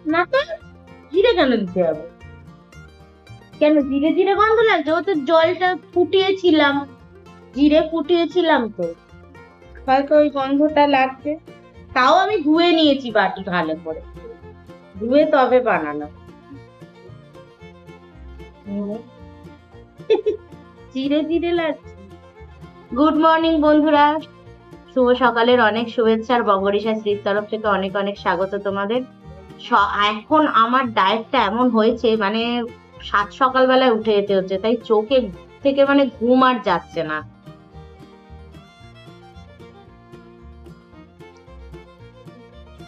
না তো, জিরে কেন দিতে হবে? কেন জিরে জিরে গন্ধ লাগছে? ও তো জলটা ফুটিয়েছিলাম, জিরে ফুটিয়েছিলাম তো, হয়তো ওই গন্ধটা লাগছে। তাও আমি ধুয়ে নিয়েছি বাটি ভালো করে, ধুয়ে তবে বানানো। জিরে জিরে লাগছে। গুড মর্নিং বন্ধুরা, শুভ সকালের অনেক শুভেচ্ছা আর বঙ্গরিশা শ্রীর তরফ থেকে অনেক অনেক স্বাগত তোমাদের। এখন আমার ডায়েটটা এমন হয়েছে, মানে সাত সকালবেলায় উঠে যেতে হচ্ছে, তাই চোখে থেকে মানে ঘুম আর যাচ্ছে না।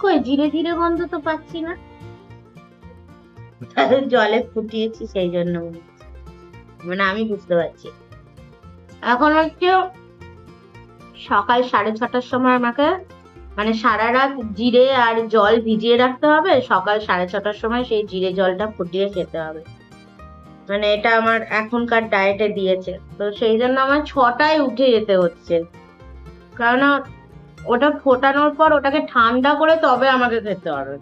কই জিরে জিরে গন্ধ তো পাচ্ছি না, জলে ফুটিয়েছি সেই জন্য মানে আমি বুঝতে পারছি। এখন হচ্ছে সকাল 6:30টার সময় আমাকে মানে সারা রাত জিরে আর জল ভিজিয়ে রাখতে হবে, সকাল 6:30টার সময় সেই জিরে জলটা ফুটিয়ে খেতে হবে। মানে এটা আমার এখনকার ডায়েটে দিয়েছে, তো সেই জন্য আমার 6টায় উঠে যেতে হচ্ছে, কারণ ওটা ফোটানোর পর ওটাকে ঠান্ডা করে তবে আমাকে খেতে হবে।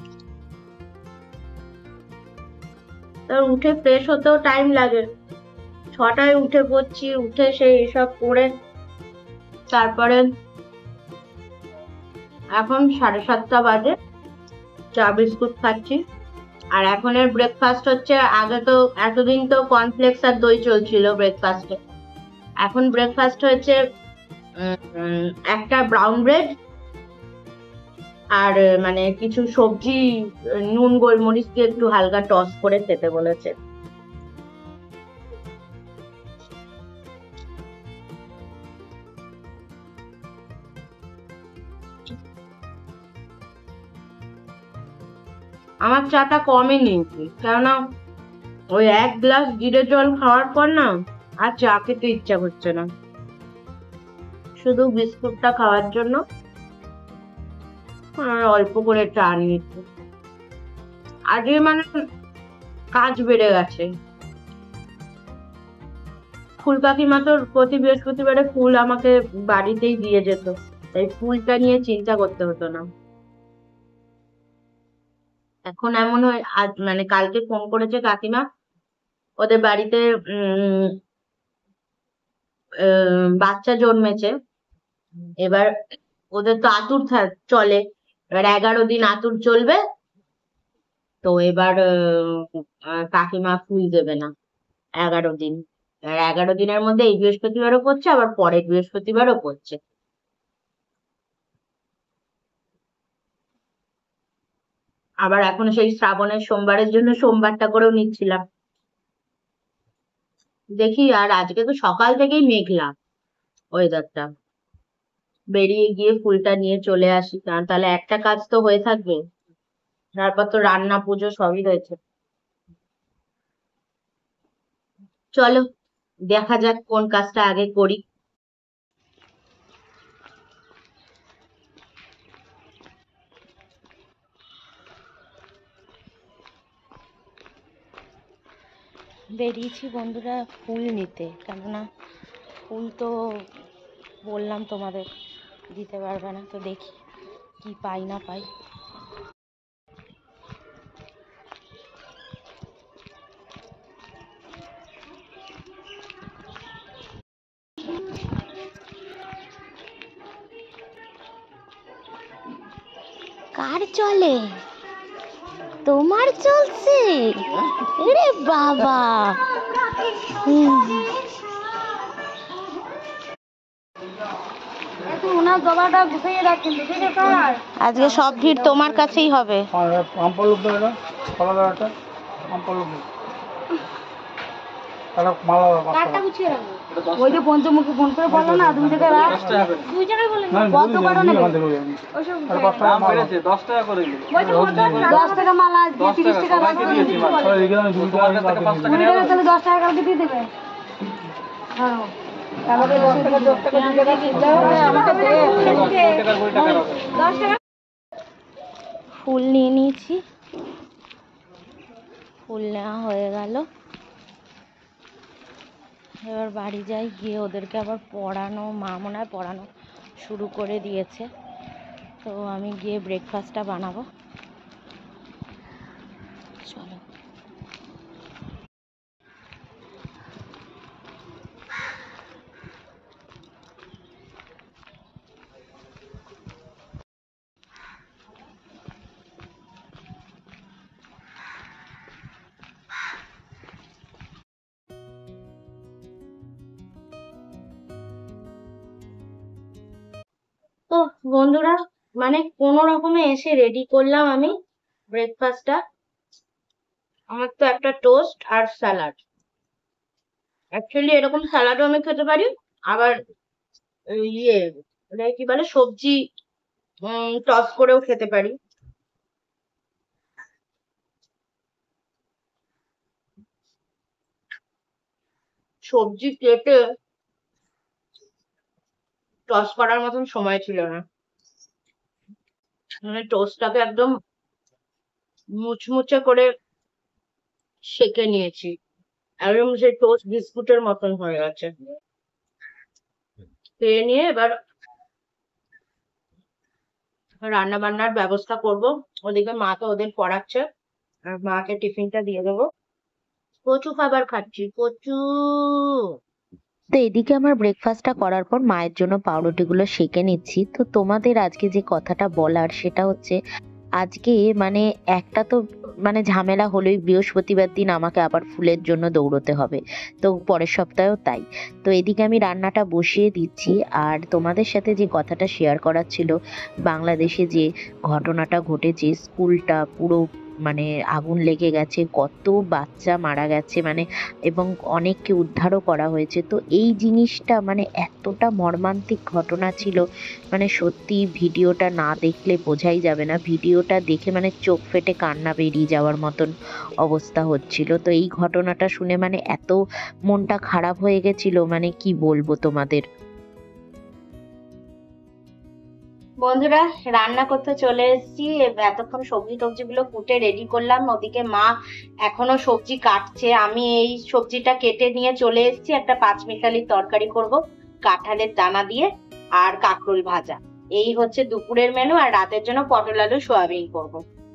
তো উঠে ফ্রেশ হতেও টাইম লাগে। 6টায় উঠে পড়ছি, উঠে সেই এসব করে তারপরে এখন 7:30 বাজে, চা বিস্কুট খাচ্ছি। আর এখনের ব্রেকফাস্ট হচ্ছে, আগে তো এতদিন তো কর্নফ্লেক্স আর দই চলছিল ব্রেকফাস্টে, এখন ব্রেকফাস্ট হয়েছে একটা ব্রাউন ব্রেড আর মানে কিছু সবজি, নুন গোলমরিচ দিয়ে একটু হালকা টস করে খেতে বলেছে। আমার চাটা কমই নিয়েছি, কেননা ওই 1 গ্লাস জিরে জল খাওয়ার পর না আর চা খেতে ইচ্ছা করছে না, শুধু বিস্কুটটা খাওয়ার জন্য অল্প করে চা নিয়েছি। আজকে মানে কাজ বেড়ে গেছে। ফুল কাকিমা তো প্রতি বৃহস্পতিবারে ফুল আমাকে বাড়িতেই দিয়ে যেত, তাই ফুলটা নিয়ে চিন্তা করতে হতো না। এখন এমন হয়, আজ মানে কালকে ফোন করেছে কাকিমা, ওদের বাড়িতে উম বাচ্চা জন্মেছে। এবার ওদের তো আতুর চলে, এবার 11 দিন আতুর চলবে, তো এবার কাকিমা ফুল দেবে না 11 দিন। আর 11 দিনের মধ্যে এই বৃহস্পতিবারও পড়ছে, আবার পরের বৃহস্পতিবারও পড়ছে। আবার এখন সেই শ্রাবণের সোমবারের জন্য সোমবারটা করেও নিচ্ছিলাম। দেখি, আর আজকে তো সকাল থেকেই মেঘলা ওয়েদারটা, বেরিয়ে গিয়ে ফুলটা নিয়ে চলে আসি, কারণ তাহলে একটা কাজ তো হয়ে থাকবে, তারপর তো রান্না পুজো সবই রয়েছে। চলো দেখা যাক কোন কাজটা আগে করি। বেরিয়েছি বন্ধুরা ফুল নিতে, কেননা ফুল তো বললাম তোমাদের দিতে পারবে না, তো দেখি কি পাই না পাই। কার চলে? তোমার চলছে? রে বাবা, আজকে সব ভিড় তোমার কাছেই হবে। ওই যে পঞ্চমুখী ফোন করে বললো না, 2 টাকা রাখ, 2 টাকা বলে কত বড় নেবে? 10 টাকা করে, 10 টাকা মালা, 30 টাকা রাখ, তাহলে 10 টাকা কালকে দিয়ে দেবে। হ্যাঁ আমাকে 10 টাকা ফুল নিয়ে নিয়েছি, ফুল নেওয়া হয়ে গেল। এবার বাড়ি যাই, গিয়ে ওদেরকে আবার পড়ানো, মা মনে হয় পড়ানো শুরু করে দিয়েছে, তো আমি গিয়ে ব্রেকফাস্টটা বানাবো। তো বন্ধুরা, মানে কোনো রকমে এসে রেডি করলাম আমি ব্রেকফাস্টটা। আমার তো একটা টোস্ট আর স্যালাড। অ্যাকচুয়ালি এরকম স্যালাডও আমি খেতে পারি, আবার ইয়ে কি বলে সবজি টস করেও খেতে পারি। সবজি কেটে টস করার মতন সময় ছিল না, মানে টোস্টটাকে একদম মুচমুচে করে সেকে নিয়েছি, একদম সেই টোস্ট বিস্কুটের মতন হয়ে গেছে। খেয়ে নিয়ে এবার রান্না বান্নার ব্যবস্থা করব। ওদিকে মা তো ওদের পড়াচ্ছে, আর মাকে টিফিনটা দিয়ে দেবো। কচু খাবার খাচ্ছি, কচু। তো এদিকে আমার ব্রেকফাস্টটা করার পর মায়ের জন্য পাউরুটিগুলো সেঁকে নিচ্ছি। তো তোমাদের আজকে যে কথাটা বলার সেটা হচ্ছে, আজকে মানে একটা তো মানে ঝামেলা হলোই, বৃহস্পতিবার দিন আমাকে আবার ফুলের জন্য দৌড়তে হবে। তো পরের সপ্তাহেও তাই। তো এদিকে আমি রান্নাটা বসিয়ে দিচ্ছি। আর তোমাদের সাথে যে কথাটা শেয়ার করার ছিল, বাংলাদেশে যে ঘটনাটা ঘটেছে, স্কুলটা পুরো মানে আগুন লেগে গেছে, কত বাচ্চা মারা গেছে মানে, এবং অনেককে উদ্ধারও করা হয়েছে। তো এই জিনিসটা মানে এতটা মর্মান্তিক ঘটনা ছিল, মানে সত্যি ভিডিওটা না দেখলে বোঝাই যাবে না। ভিডিওটা দেখে মানে চোখ ফেটে কান্না বেরিয়ে যাওয়ার মতন অবস্থা হচ্ছিল। তো এই ঘটনাটা শুনে মানে এত মনটা খারাপ হয়ে গেছিল, মানে কি বলবো তোমাদের। বন্ধুরা, রান্না করতে চলে এসেছি। এতক্ষণ সবজি টবজি গুলো কুটে রেডি করলাম, ওদিকে মা এখনো সবজি কাটছে। আমি এই সবজিটা কেটে নিয়ে চলে এসেছি, একটা পাঁচমিশালি তরকারি করব কাঁঠালের দানা দিয়ে, আর কাঁকরোল ভাজা। এই হচ্ছে দুপুরের মেনু। আর রাতের জন্য পটল আলু সয়াবিন করব।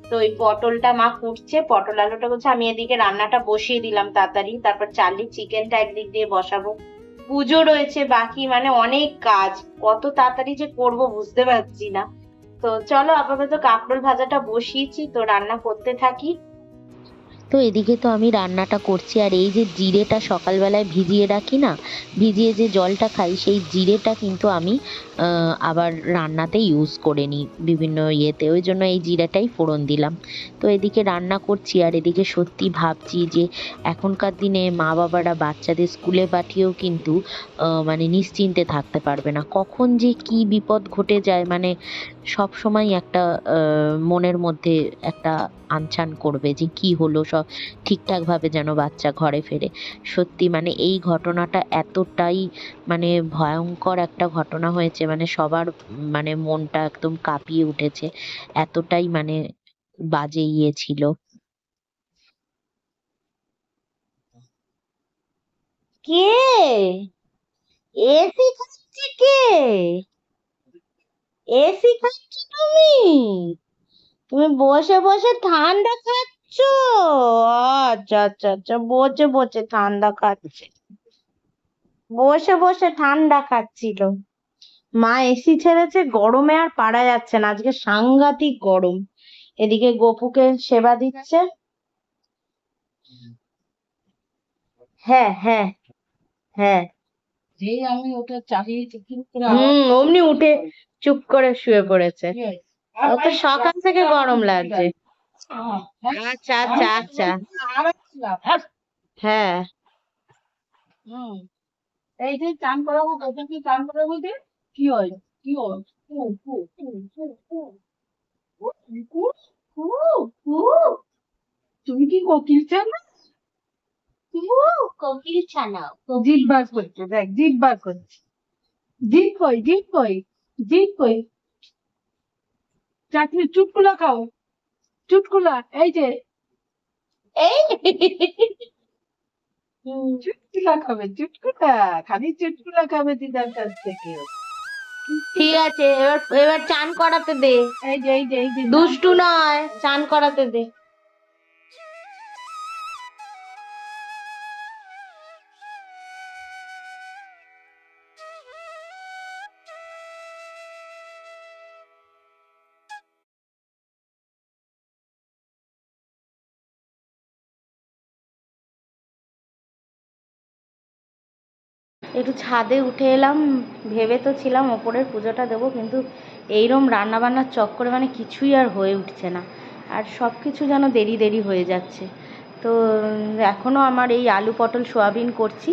তো এই পটলটা মা কুটছে, পটল আলুটা করছে, আমি এদিকে রান্নাটা বসিয়ে দিলাম তাড়াতাড়ি। তারপর চার্লি চিকেনটা একদিক দিয়ে বসাবো, পুজো রয়েছে বাকি, মানে অনেক কাজ, কত তাড়াতাড়ি যে করব বুঝতে পারছি না। তো চলো, আপাতত কাঁকরোল ভাজাটা বসিয়েছি, তো রান্না করতে থাকি। তো এদিকে তো আমি রান্নাটা করছি, আর এই যে জিরেটা সকালবেলায় ভিজিয়ে রাখি না, ভিজিয়ে যে জলটা খাই, সেই জিরেটা কিন্তু আমি আবার রান্নাতে ইউজ করে নিই বিভিন্ন ইয়েতে, ওই জন্য এই জিরাটাই ফোড়ন দিলাম। তো এদিকে রান্না করছি, আর এদিকে সত্যি ভাবছি যে এখনকার দিনে মা বাবারা বাচ্চাদের স্কুলে পাঠিয়েও কিন্তু মানে নিশ্চিন্তে থাকতে পারবে না, কখন যে কি বিপদ ঘটে যায়, মানে সব সময় একটা মনের মধ্যে একটা আনচান করবে যে কি হলো, সব ঠিকঠাক ভাবে যেন বাচ্চা ঘরে ফেরে। সত্যি মানে এই ঘটনাটা এতটাই মানে ভয়ঙ্কর একটা ঘটনা হয়েছে, মানে সবার মানে মনটা একদম কাঁপিয়ে উঠেছে, এতটাই মানে বাজে ইয়ে ছিল। কে এসি খাচ্ছে? কে এসি খাচ্ছ তুমি? তুমি বসে বসে ঠান্ডা খাচ্ছ? আচ্ছা আচ্ছা আচ্ছা, বসে বসে ঠান্ডা খাচ্ছে, বসে বসে ঠান্ডা খাচ্ছিল। মা এসি ছেড়েছে, গরমে আর পারা যাচ্ছে না, আজকে সাংঘাতিক গরম। এদিকে গপুকে সেবা দিচ্ছে। হ্যাঁ হ্যাঁ হ্যাঁ, যেই আমি ওটা চালিয়েছি চুপ করে অমনি উঠে চুপ করে শুয়ে পড়েছে। ও তো সকাল থেকে গরম লাগছে। আচ্ছা আচ্ছা আচ্ছা, হ্যাঁ। হুম এই যে চান করাবো, তোকে চান করাবো যে কি হয়, কি হয়, ফু, ফু, ফু, ফু, ফু, ফু, ফু, ফু, ফু। তুমি কি কোকিল চান? কোকিল ছানা। জিভ বার করছে, দেখ জিভ বার করছে, জিভ কই, জিভ কই, জিভ কই, চাটনি চুটকুলা খাও, চুটকুলা এই যে এই চুটকুলা খাবে, চুটকুলা খালি চুটকুলা খাবে দিদার কাছ থেকে। ঠিক আছে, এবার এবার চান করাতে দে। এই যে দুষ্টু নয়, চান করাতে দে। একটু ছাদে উঠে এলাম, ভেবে তো ছিলাম ওপরের পুজোটা দেবো, কিন্তু এইরকম রান্নাবান্নার চক্করে মানে কিছুই আর হয়ে উঠছে না, আর সব কিছু যেন দেরি দেরি হয়ে যাচ্ছে। তো এখনও আমার এই আলু পটল সোয়াবিন করছি,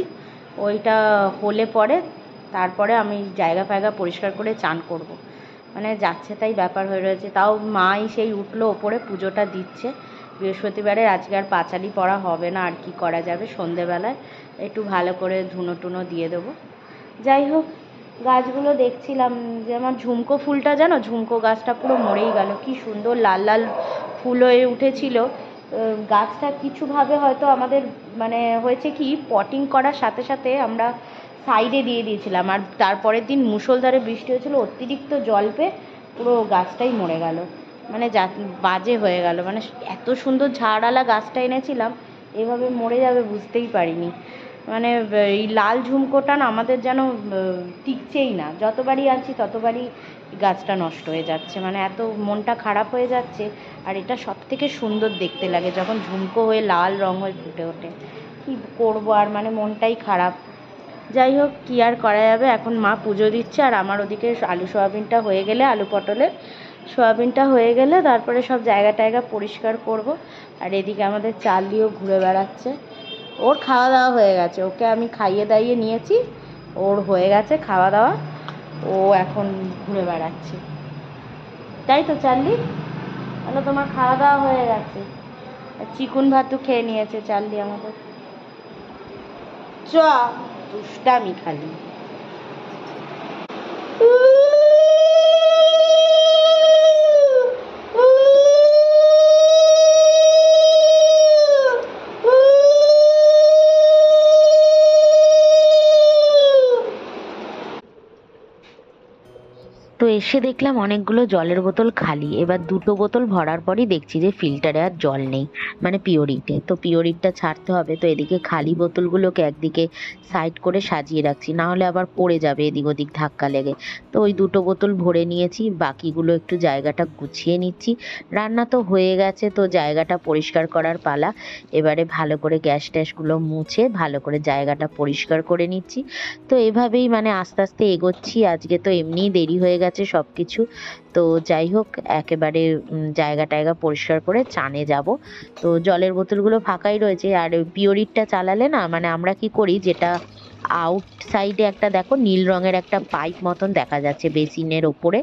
ওইটা হলে পরে তারপরে আমি জায়গা ফায়গা পরিষ্কার করে চান করব। মানে যাচ্ছে তাই ব্যাপার হয়ে রয়েছে। তাও মাই সেই উঠলো ওপরে পুজোটা দিচ্ছে বৃহস্পতিবারের, আজকে আর পাঁচালি পড়া হবে না, আর কি করা যাবে, সন্ধেবেলায় একটু ভালো করে ধুনো টুনো দিয়ে দেবো। যাই হোক, গাছগুলো দেখছিলাম যে আমার ঝুমকো ফুলটা, জানো ঝুমকো গাছটা পুরো মরেই গেল, কি সুন্দর লাল লাল ফুল হয়ে উঠেছিল। গাছটা কিছুভাবে হয়তো আমাদের মানে হয়েছে কি, পটিং করার সাথে সাথে আমরা সাইডে দিয়ে দিয়েছিলাম, আর তারপরের দিন মুষলধারে বৃষ্টি হয়েছিল, অতিরিক্ত জল পেয়ে পুরো গাছটাই মরে গেল, মানে বাজে হয়ে গেল। মানে এত সুন্দর ঝাড়ওয়ালা গাছটা এনেছিলাম, এভাবে মরে যাবে বুঝতেই পারিনি। মানে এই লাল ঝুমকোটা না আমাদের যেন টিকছেই না, যতবারই আনছি ততবারই গাছটা নষ্ট হয়ে যাচ্ছে, মানে এত মনটা খারাপ হয়ে যাচ্ছে। আর এটা সব থেকে সুন্দর দেখতে লাগে যখন ঝুমকো হয়ে লাল রঙ হয়ে ফুটে ওঠে, কী করবো আর, মানে মনটাই খারাপ। যাই হোক, কী আর করা যাবে, এখন মা পুজো দিচ্ছে, আর আমার ওদিকে আলু সোয়াবিনটা হয়ে গেলে, আলু পটলের সোয়াবিনটা হয়ে গেলে তারপরে সব জায়গা টায়গা পরিষ্কার করব। আর এদিকে আমাদের চার্লিও ঘুরে বেড়াচ্ছে, ওর খাওয়া দাওয়া হয়ে গেছে, ওকে আমি খাইয়ে দাইয়ে নিয়েছি, ওর হয়ে গেছে খাওয়া দাওয়া, ও এখন ঘুরে বেড়াচ্ছে। তাই তো চার্লি? তাহলে তোমার খাওয়া দাওয়া হয়ে গেছে, চিকুন ভাতু খেয়ে নিয়েছে চার্লি আমাদের। চ দুষ্টামি খালি। তো এসে দেখলাম অনেকগুলো জলের বোতল খালি, এবার দুটো বোতল ভরার পরই দেখছি যে ফিল্টারে আর জল নেই, মানে পিওরিটে। তো পিওরিটটা ছাড়তে হবে, তো এদিকে খালি বোতলগুলোকে একদিকে সাইড করে সাজিয়ে রাখছি, না হলে আবার পড়ে যাবে এদিক ওদিক ধাক্কা লেগে। তো ওই দুটো বোতল ভরে নিয়েছি, বাকিগুলো একটু জায়গাটা গুছিয়ে নিচ্ছি। রান্না তো হয়ে গেছে, তো জায়গাটা পরিষ্কার করার পালা। এবারে ভালো করে গ্যাস ট্যাসগুলো মুছে ভালো করে জায়গাটা পরিষ্কার করে নিচ্ছি। তো এভাবেই মানে আস্তে আস্তে এগোচ্ছি, আজকে তো এমনিই দেরি হয়ে গেছে সব কিছু। তো যাই হোক, একেবারে জায়গা টায়গা পরিষ্কার করে চানে যাব। তো জলের বোতলগুলো ফাঁকাই রয়েছে, আর পিওরিটটা চালালে না, মানে আমরা কি করি, যেটা আউট সাইডে একটা দেখো নীল রঙের একটা পাইপ মতন দেখা যাচ্ছে বেসিনের ওপরে,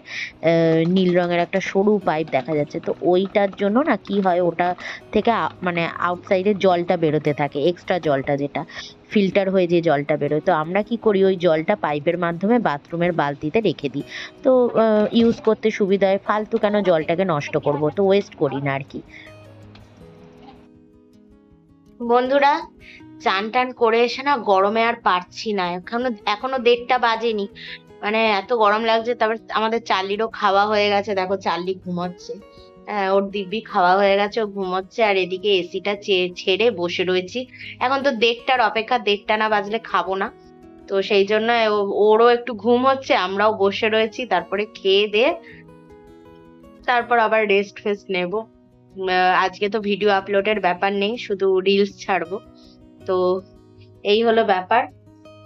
নীল রঙের একটা সরু পাইপ দেখা যাচ্ছে। তো ওইটার জন্য না কি হয়, ওটা থেকে মানে আউটসাইডে জলটা বেরোতে থাকে, এক্সট্রা জলটা যেটা ফিল্টার হয়ে যে জলটা বেরোয়। তো আমরা কি করি, ওই জলটা পাইপের মাধ্যমে বাথরুমের বালতিতে রেখে দিই, তো ইউজ করতে সুবিধা হয়, ফালতু কেন জলটাকে নষ্ট করব, তো ওয়েস্ট করি না আর কি। বন্ধুরা, চান টান করে এসে না গরমে আর পারছি না, এখনো 1:30 বাজেনি, মানে এত গরম লাগছে। তারপর আমাদের চার্লিরও খাওয়া হয়ে গেছে, দেখো চার্লি ঘুমাচ্ছে, ওর দিব্যি খাওয়া হয়ে গেছে, ও ঘুমোচ্ছে। আর এদিকে এসিটা ছেড়ে বসে রয়েছি। এখন তো 1:30-র অপেক্ষা, 1:30 না বাজলে খাবো না, তো সেই জন্য ওরও একটু ঘুম হচ্ছে, আমরাও বসে রয়েছি। তারপরে খেয়ে দিয়ে তারপর আবার রেস্ট ফেস্ট নেবো। আজকে তো ভিডিও আপলোডের ব্যাপার নেই, শুধু রিলস ছাড়বো। তো এই হলো ব্যাপার।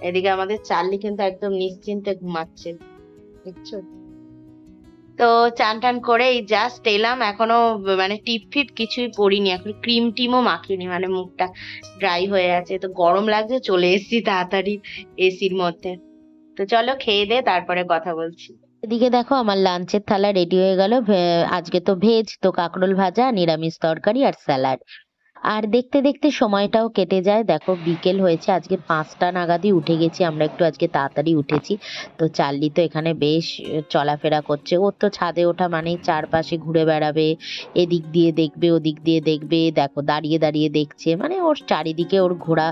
এদিকে আমাদের চার্লি কিন্তু একদম নিশ্চিন্তে ঘুমাচ্ছে, বুঝছো? তো চান টান করে এই জাস্ট এলাম, এখনো মানে টিপ ফিপ কিছুই পরিনি, এখন ক্রিম টিমও মাখিনি, মানে মুখটা ড্রাই হয়ে আছে। তো গরম লাগছে, চলে এসেছি তাড়াতাড়ি এসির মধ্যে। তো চলো খেয়ে দে, তারপরে কথা বলছি। এদিকে দেখো আমার লাঞ্চের থালা রেডি হয়ে গেল। আজকে তো ভেজ, তো কাঁকরোল ভাজা, নিরামিষ তরকারি আর স্যালাড। আর দেখতে দেখতে সময়টাও কেটে যায়, দেখো বিকেল হয়েছে, আজকে 5টা নাগাদই উঠে গেছি আমরা, একটু আজকে তাড়াতাড়ি উঠেছি। তো চার্লি তো এখানে বেশ চলাফেরা করছে, ওর তো ছাদে ওঠা মানেই চারপাশে ঘুরে বেড়াবে, এদিক দিয়ে দেখবে ওদিক দিয়ে দেখবে, দেখো দাঁড়িয়ে দাঁড়িয়ে দেখছে, মানে ওর চারিদিকে ওর ঘোরা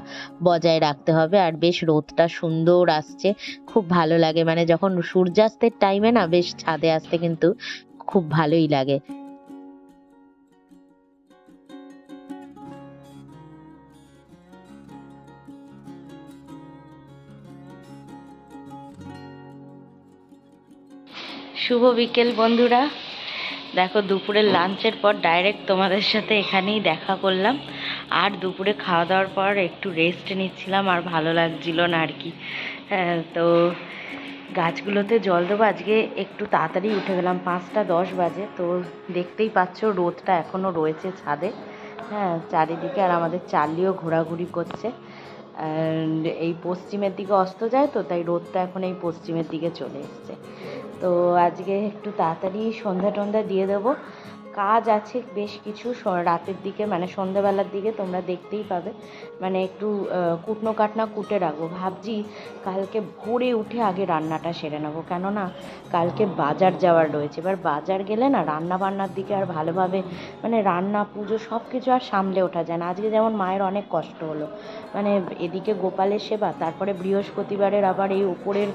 বজায় রাখতে হবে। আর বেশ রোদটা সুন্দর আসছে, খুব ভালো লাগে, মানে যখন সূর্যাস্তের টাইমে না বেশ ছাদে আসতে কিন্তু খুব ভালোই লাগে। শুভ বিকেল বন্ধুরা, দেখো দুপুরের লাঞ্চের পর ডাইরেক্ট তোমাদের সাথে এখানেই দেখা করলাম। আর দুপুরে খাওয়া দাওয়ার পর একটু রেস্ট নিচ্ছিলাম, আর ভালো লাগছিল না আর কি। তো গাছগুলোতে জল দেবো। আজকে একটু তাড়াতাড়ি উঠে গেলাম, 5টা 10 বাজে। তো দেখতেই পাচ্ছ রোদটা এখনও রয়েছে ছাদে, হ্যাঁ চারিদিকে। আর আমাদের চার্লিও ঘোরাঘুরি করছে। এই পশ্চিমের দিকে অস্ত যায়, তো তাই রোদটা এখন এই পশ্চিমের দিকে চলে এসছে। তো আজকে একটু তাড়াতাড়ি সন্ধ্যা টন্ধা দিয়ে দেবো। কাজ আছে বেশ কিছু রাতের দিকে, মানে সন্ধ্যাবেলার দিকে তোমরা দেখতেই পাবে। মানে একটু কুটনো কাটনা কুটে রাখবো ভাবছি। কালকে ভোরে উঠে আগে রান্নাটা সেরে নেবো, কেননা কালকে বাজার যাওয়ার রয়েছে। এবার বাজার গেলে না রান্না বান্নার দিকে আর ভালোভাবে মানে রান্না পুজো সব কিছু আর সামলে ওঠা যায় না। আজকে যেমন মায়ের অনেক কষ্ট হলো, মানে এদিকে গোপালের সেবা, তারপরে বৃহস্পতিবারের আবার এই উপরের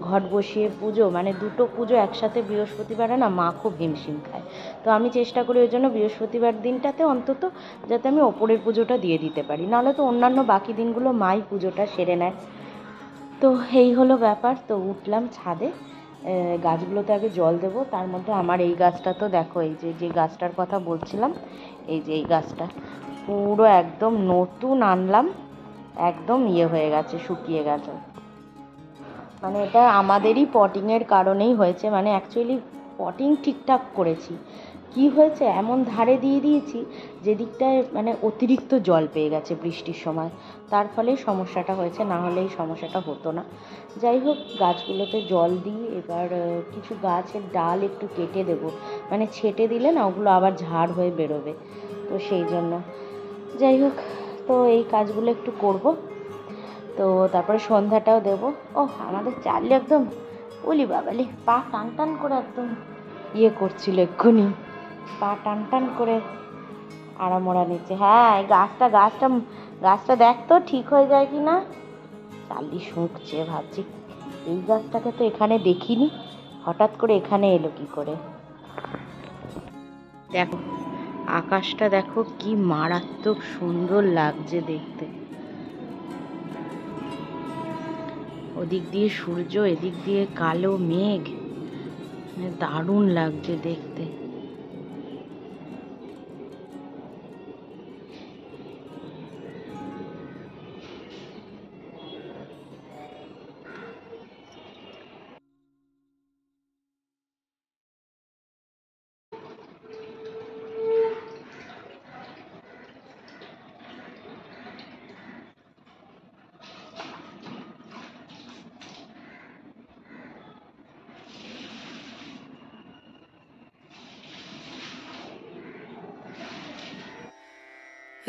ঘট বসিয়ে পুজো, মানে দুটো পুজো একসাথে বৃহস্পতিবারে না মা খুব হিমশিম খায়। তো আমি চেষ্টা করি ওই জন্য বৃহস্পতিবার দিনটাতে অন্তত যাতে আমি ওপরের পুজোটা দিয়ে দিতে পারি, নাহলে তো অন্যান্য বাকি দিনগুলো মাই পুজোটা সেরে নেয়। তো এই হলো ব্যাপার। তো উঠলাম ছাদে, গাছগুলোতে আগে জল দেবো। তার মধ্যে আমার এই গাছটা তো দেখো, এই যে যে গাছটার কথা বলছিলাম, এই যে এই গাছটা পুরো একদম নতুন আনলাম, একদম হয়ে গেছে, শুকিয়ে গেছে। মানে এটা আমাদেরই পটিংয়ের কারণেই হয়েছে। মানে অ্যাকচুয়ালি পটিং ঠিকঠাক করেছি, কি হয়েছে এমন ধারে দিয়ে দিয়েছি যেদিকটায় মানে অতিরিক্ত জল পেয়ে গেছে বৃষ্টির সময়, তার ফলেই সমস্যাটা হয়েছে, না হলে এই সমস্যাটা হতো না। যাই হোক, গাছগুলোতে জল দিই। এবার কিছু গাছের ডাল একটু কেটে দেবো, মানে ছেটে দিলে না ওগুলো আবার ঝাড় হয়ে বেরোবে, তো সেই জন্য। যাই হোক, তো এই কাজগুলো একটু করব। তো তারপরে সন্ধ্যাটাও দেবো। ও আমাদের চার্লি একদম ওলি বাবালি পা টান টান করে একদম করছিল এক্ষুনি, পা টান টান করে আড়ামোড়া নিচ্ছে। হ্যাঁ এই গাছটা দেখ তো ঠিক হয়ে যায় কি না। চার্লি শুঁকছে, ভাবছি এই গাছটাকে তো এখানে দেখিনি, হঠাৎ করে এখানে এলো কি করে। দেখো আকাশটা দেখো কি মারাত্মক সুন্দর লাগছে দেখতে, ওদিক দিয়ে সূর্য, এদিক দিয়ে কালো মেঘ, দারুণ লাগছে দেখতে।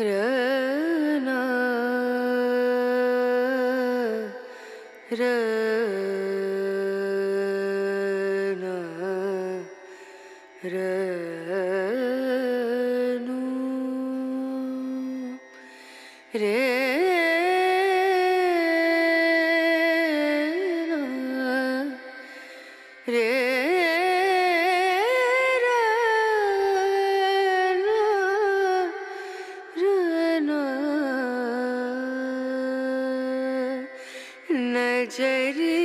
রনা রনা রনু রে রে নজরে।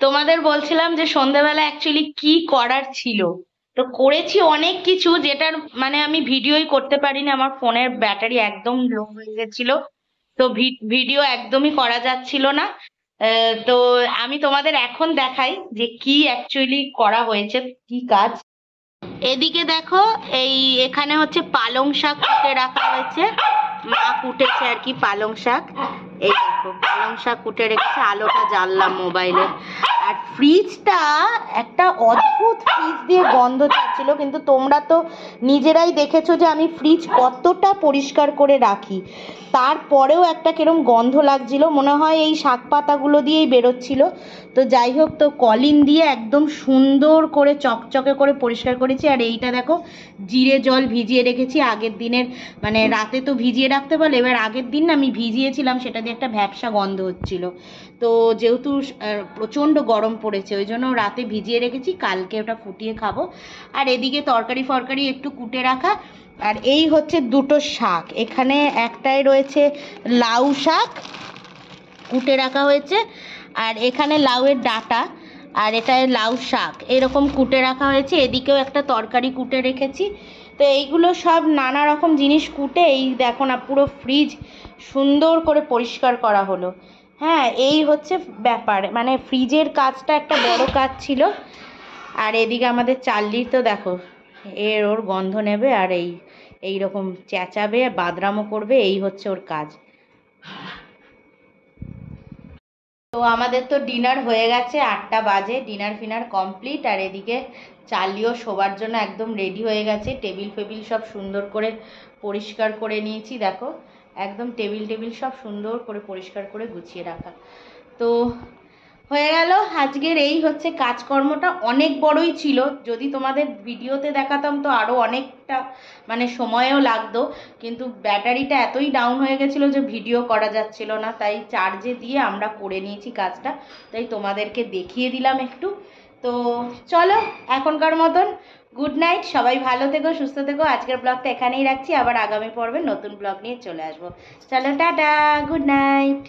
তোমাদের বলছিলাম যে সন্ধ্যাবেলা অ্যাকচুয়ালি কি করার ছিল, তো করেছি অনেক কিছু, যেটার মানে আমি ভিডিওই করতে পারিনি, আমার ফোনের ব্যাটারি একদম লো হয়ে গেছিল, তো ভিডিও একদমই করা যাচ্ছিল না। তো আমি তোমাদের এখন দেখাই যে কি অ্যাকচুয়ালি করা হয়েছে, কি কাজ। এদিকে দেখো, এই এখানে হচ্ছে পালং শাক কুটে রাখা হয়েছে, মা কুটেছে আর কি পালং শাক। এই দেখো পালং শাক কুটে রেখেছে, আলোটা জ্বাললাম মোবাইলে। আর ফ্রিজটা একটা অদ্ভুত ফ্রিজ দিয়ে গন্ধ ছাড়ছিল, কিন্তু তোমরা তো নিজেরাই দেখেছো যে আমি ফ্রিজ কতটা পরিষ্কার করে রাখি, তারপরেও একটা কিরম গন্ধ লাগছিল, মনে হয় এই শাক পাতাগুলো দিয়েই বেরোচ্ছিল। তো যাই হোক, তো কলিন দিয়ে একদম সুন্দর করে চকচকে করে পরিষ্কার করেছি। আর এইটা দেখো জিরে জল ভিজিয়ে রেখেছি আগের দিনের, মানে রাতে তো ভিজিয়ে রাখতে বলে, এবার আগের দিন না আমি ভিজিয়েছিলাম, সেটা দিয়ে একটা ভ্যাপসা গন্ধ হচ্ছিল। তো যেহেতু প্রচণ্ড গরম পড়েছে ওই জন্য রাতে ভিজিয়ে রেখেছি, কালকে ওটা ফুটিয়ে খাবো। আর এদিকে তরকারি ফরকারি একটু কুটে রাখা, আর এই হচ্ছে দুটো শাক, এখানে একটাই রয়েছে লাউ শাক কুটে রাখা হয়েছে, আর এখানে লাউয়ের ডাঁটা, আর এটায় লাউ শাক এরকম কুটে রাখা হয়েছে। এদিকেও একটা তরকারি কুটে রেখেছি। তো এইগুলো সব নানা রকম জিনিস কুটে এই দেখো না পুরো ফ্রিজ সুন্দর করে পরিষ্কার করা হলো। হ্যাঁ, এই হচ্ছে ব্যাপার, মানে ফ্রিজের কাজটা একটা বড় কাজ ছিল। আর এদিকে আমাদের চার্লির তো দেখো ওর গন্ধ নেবে আর এই রকম চেঁচাবে, বাদরামো করবে, এই হচ্ছে ওর কাজ। তো আমাদের তো ডিনার হয়ে গেছে, 8টা বাজে, ডিনার ফিনার কমপ্লিট। আর এদিকে চার্লিও শোবার জন্য একদম রেডি হয়ে গেছে। টেবিল ফেবিল সব সুন্দর করে পরিষ্কার করে নিয়েছি, দেখো একদম টেবিল সব সুন্দর করে পরিষ্কার করে গুছিয়ে রাখা। তো হয়ে গেল আজকের এই হচ্ছে কাজকর্মটা। অনেক বড়ই ছিল, যদি তোমাদের ভিডিওতে দেখাতাম তো আরও অনেকটা মানে সময়ও লাগতো, কিন্তু ব্যাটারিটা এতই ডাউন হয়ে গেছিলো যে ভিডিও করা যাচ্ছিল না, তাই চার্জে দিয়ে আমরা করে নিয়েছি কাজটা, তাই তোমাদেরকে দেখিয়ে দিলাম একটু। তো চলো এখনকার মতন গুড নাইট, সবাই ভালো থেকো, সুস্থ থেকো। আজকের ব্লগটা এখানেই রাখছি, আবার আগামী পর্বে নতুন ব্লগ নিয়ে চলে আসবো। চলো টাটা, গুড নাইট।